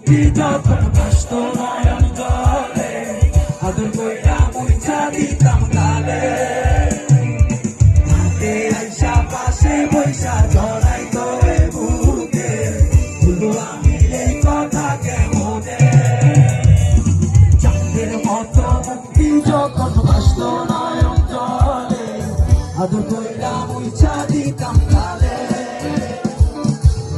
যখন ভাসতো নয়ন জলে আদর কইরা মুইছা দিতাম গালে হাতে আইসা পাশে বৈশা জড়াইতো এ বুকে ভুলবো আমি এই কথা কেমনে চাঁদের মতো মুক্তি যখন ভাসতো নয়ন জলে আদর কইরা মুইছা দিতাম গালে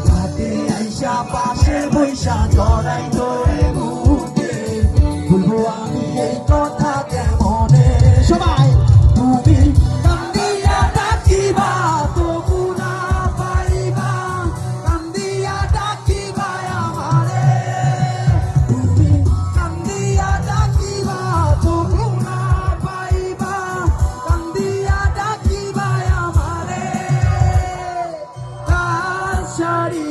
হাতে আইসা পাশে বৈশা জড়াইতো এ বুকে ভুলবো আমি এই কথা কেমনে সবাই তুমি কান্দিয়া ডাকিবা তবু না পাইবা কান্দিয়া ডাকিবা আমারে তুমি কান্দিয়া ডাকিবা তবু না পাইবা কান্দিয়া ডাকিবা আমারে তার শাড়ি